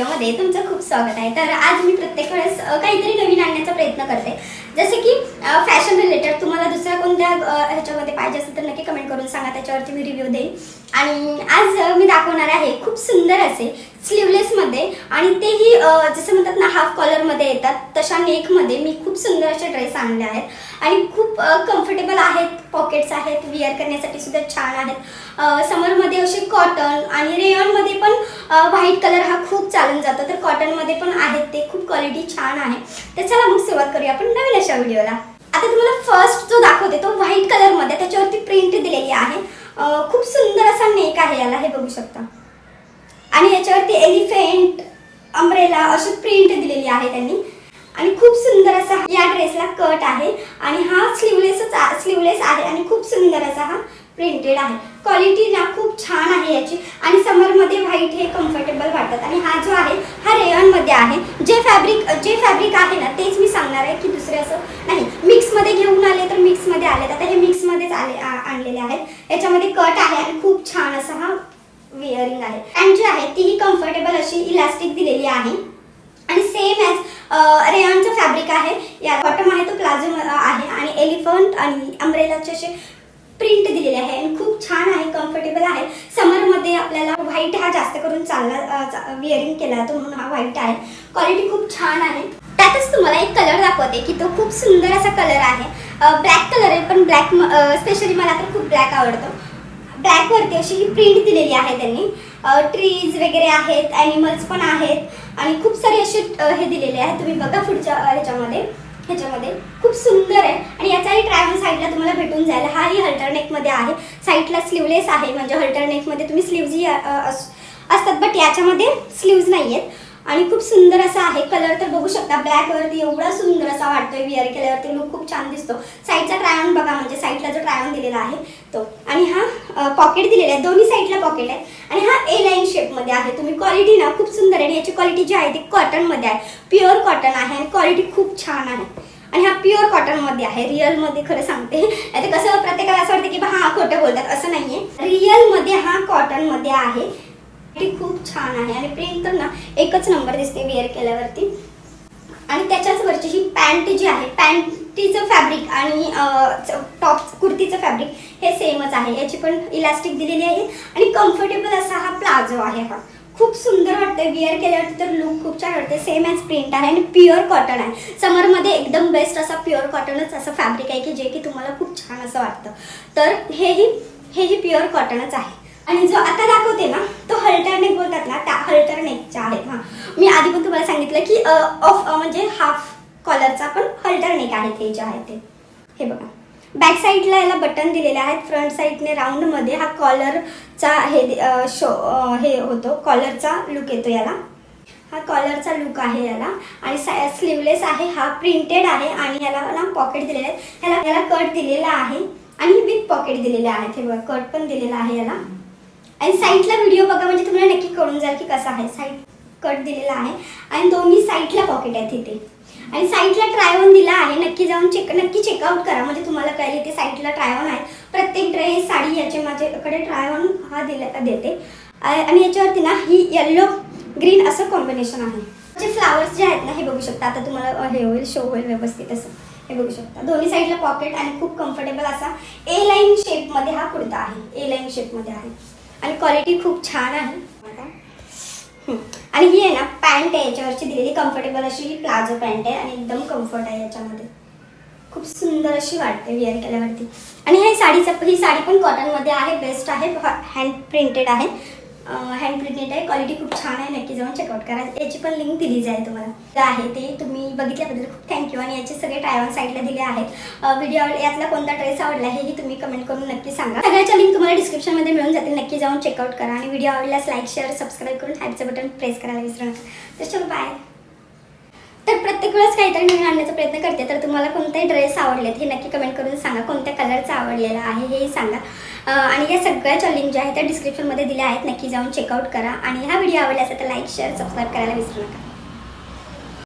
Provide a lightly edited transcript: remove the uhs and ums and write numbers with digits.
व्हिडिओमध्ये तुमचं खूप स्वागत आहे। तर आज मी प्रत्येक वेळेस काहीतरी नवीन आणण्याचा प्रयत्न करते, जसे की फॅशन रिलेटेड। तुम्हाला दुसऱ्या कोणत्या ह्याच्यामध्ये पाहिजे असेल तर नक्की कमेंट करून सांगा, त्याच्यावरती मी रिव्ह्यू देईन। आणि आज मी दाखवणार आहे खूप सुंदर असे स्लीवलेस मध्ये, आणि तेही जसं म्हणतात ना हाफ कॉलर मध्ये येतात तशा नेक मध्ये मी खूप सुंदर असे ड्रेस आणले आहेत आणि खूप कम्फर्टेबल आहेत, पॉकेट्स आहेत, विअर करण्यासाठी सुद्धा छान आहेत। समर मध्ये असे कॉटन आणि रेयॉन मध्ये पण व्हाईट कलर हा खूप चालून जातो, तर कॉटन मध्ये पण आहेत, ते खूप क्वालिटी छान आहे। तर चला मग सुरुवात करूया आपण नवीन अशा व्हिडिओला। आता तुम्हाला फर्स्ट जो दाखवते तो व्हाईट कलर मध्ये, त्याच्यावरती प्रिंट दिलेली आहे। खूप सुंदर असा नेक आहे याला, हे बघू शकता। आणि याच्यावरती एलिफंट, अम्ब्रेला अशी प्रिंट दिलेली आहे त्यांनी, आणि खूप सुंदर असा या ड्रेसला कट आहे। आणि हा स्लीवलेस आहे आणि खूप सुंदर असा हा प्रिंटेड आहे। क्वालिटी ना खूप छान आहे याची, आणि समर मध्ये व्हाईट हे कम्फर्टेबल वाटतात। आणि हा जो आहे हा रेयॉन मध्ये आहे। जे फॅब्रिक आहे ना तेच मी सांगणार आहे, की दुसरे असं नाही। मिक्स मध्ये घेऊन आले तर मिक्स मध्ये आले, आता हे मिक्स मध्येच आणलेले आहेत। याच्यामध्ये कट आहे आणि खूप छान असा हा विअरिंग आहे। आणि जी आहे ती कम्फर्टेबल अशी इलास्टिक दिलेली आहे, आणि सेम ॲज रेयॉनचं फॅब्रिक आहे। या बॉटम आहे तो प्लाझो आहे, आणि एलिफंट आणि अम्ब्रेलाचे असे प्रिंट दिलेले आहे, आणि खूप छान आहे, कम्फर्टेबल आहे। समर मध्ये आपल्याला व्हाईट हा जास्त करून चालला विअरिंग केला जातो, म्हणून हा व्हाईट आहे। क्वालिटी खूप छान आहे। त्यातच तुम्हाला एक कलर दाखवते की तो खूप सुंदर असा कलर आहे। ब्लॅक कलर आहे, पण ब्लॅक स्पेशली मला तर खूप ब्लॅक आवडतो। ब्लॅक वरती अशी ही प्रिंट दिलेली आहे त्यांनी, ट्रीज वगैरे आहेत, ॲनिमल्स पण आहेत, आणि खूप सारे असे हे दिलेले आहेत। तुम्ही बघा पुढच्या ह्याच्यामध्ये खूप सुंदर आहे। आणि याचाही ट्राय ऑन साईडला तुम्हाला भेटून जाईल। हाही हल्टर नेक मध्ये आहे, साईडला स्लीवलेस आहे, म्हणजे हल्टर नेक मध्ये तुम्ही स्लीव्ज असतात, बट याच्यामध्ये स्लीव्ज नाही आहेत। आणि खूप सुंदर असा आहे कलर, तर बघू शकता ब्लॅक वरती एवढा सुंदर असा वाटतोय, विअर केल्यावरती लुक खूप छान दिसतो। साईडचा ट्राय ऑन बघा, म्हणजे साईडला जो ट्राय ऑन दिलेला आहे तो, आणि हा पॉकेट दिलेला आहे, दोन्ही साईडला पॉकेट आहे, आणि हा ए लाईन शेप मध्ये आहे। तुम्ही क्वालिटी ना खूप सुंदर आहे, आणि याची क्वालिटी जी आहे ती कॉटन मध्ये आहे, प्युअर कॉटन आहे, आणि क्वालिटी खूप छान आहे। आणि हा प्युअर कॉटन मध्ये आहे, रिअल मध्ये खरं सांगते, आता कसं प्रत्येकाला असं वाटतं की हा खोटं बोलतात, असं नाहीये। रिअल मध्ये हा कॉटन मध्ये आहे, ती खूप छान आहे, आणि प्रिंट तर ना एकच नंबर दिसते विअर केल्यावरती। आणि त्याच्याच वरची ही पॅन्ट जी आहे, पॅन्टीचं फॅब्रिक आणि टॉप कुर्तीचं फॅब्रिक हे सेमच आहे। याची पण इलास्टिक दिलेली आहे, आणि कम्फर्टेबल असा हा प्लाझो आहे। हा खूप सुंदर वाटतंय विअर केल्यावरती, तर लुक खूप छान वाटते। सेम ॲज प्रिंट आहे, आणि प्युअर कॉटन आहे। समर मध्ये एकदम बेस्ट असा प्युअर कॉटनच असं फॅब्रिक आहे, की जे की तुम्हाला खूप छान असं वाटतं। तर हेही प्युअर कॉटनच आहे। आणि जो आता दाखवते ना तो हल्टर नेक बोलतात ना, त्या हल्टर नेकच्या आहेत। हा मी आधी पण तुम्हाला सांगितलं की म्हणजे हाफ कॉलरचा पण हल्टर नेक आहे, ते जे आहे ते हे बघा। बॅक साईडला याला बटन दिलेले आहेत, फ्रंट साईडने राऊंड मध्ये हा कॉलरचा हे होतो, कॉलरचा लुक येतो याला। हा कॉलरचा लुक आहे याला, आणि स्लीवलेस आहे, हा प्रिंटेड आहे, आणि याला ना पॉकेट दिलेले आहेत। याला कट दिलेला आहे, आणि विथ पॉकेट दिलेले आहेत, हे बघा कट पण दिलेला आहे याला। आणि साईडला व्हिडिओ बघा, म्हणजे तुम्हाला नक्की कळून जाईल की कसा आहे। साईड कट दिलेला आहे, आणि दोन्ही साईडला पॉकेट आहेत इथे, आणि साईडला ट्राय ऑन दिला आहे। नक्की जाऊन नक्की चेकआउट करा, म्हणजे तुम्हाला कळेल इथे साईडला ट्राय ऑन आहे। प्रत्येक ड्रेस साडी याचे माझ्याकडे ट्राय ऑन हा देते। आणि याच्यावरती ना ही येल्लो ग्रीन असं कॉम्बिनेशन आहे। जे फ्लावर्स जे आहेत ना हे बघू शकता, आता तुम्हाला हे होईल, शो होईल व्यवस्थित असं, हे बघू शकता। दोन्ही साईडला पॉकेट, आणि खूप कम्फर्टेबल असा ए लाईन शेप मध्ये हा कुर्ता आहे, ए लाईन शेप मध्ये आहे, आणि क्वालिटी खूप छान आहे। आणि ही आहे ना पॅन्ट आहे याच्यावरची दिलेली, कम्फर्टेबल अशी ही प्लाझो पॅन्ट आहे, आणि एकदम कम्फर्ट आहे याच्यामध्ये, खूप सुंदर अशी वाटते विअर केल्यावरती। आणि ही साडी पण कॉटन मध्ये आहे, बेस्ट आहे, हँड प्रिंटेड आहे, क्वालिटी खूप छान आहे। नक्की जाऊन चेकआउट करा, याची पण लिंक दिली जाईल तुम्हाला, आहे ते तुम्ही बघितल्याबद्दल खूप थँक्यू। आणि याचे सगळे ट्राय ऑन साईडला दिले आहेत। व्हिडिओ यातला कोणता ड्रेस आवडला हेही तुम्ही कमेंट करून नक्की सांगा। सगळ्याच्या लिंक तुम्हाला डिस्क्रिप्शन मध्ये मिळून जातील, नक्की जाऊन चेकआउट करा। आणि व्हिडिओ आवडल्यास लाईक, शेअर, सबस्क्राईब करून हाईपचं बटन प्रेस करायला विसरू नका। तर चलो बाय। तर प्रत्येक वेळेस काहीतरी नवीन आणण्याचा प्रयत्न करते, तर तुम्हाला कोणते ड्रेस आवडलेत हे नक्की कमेंट करून सांगा, कोणत्या कलरचा आवडलेला आहे हेही सांगा। आणि या सगळ्याच्या लिंक ज्या आहेत त्या डिस्क्रिप्शनमध्ये दिल्या आहेत, नक्की जाऊन चेकआउट करा। आणि हा व्हिडिओ आवडला असेल तर लाईक, शेअर, सबस्क्राईब करायला विसरू नका।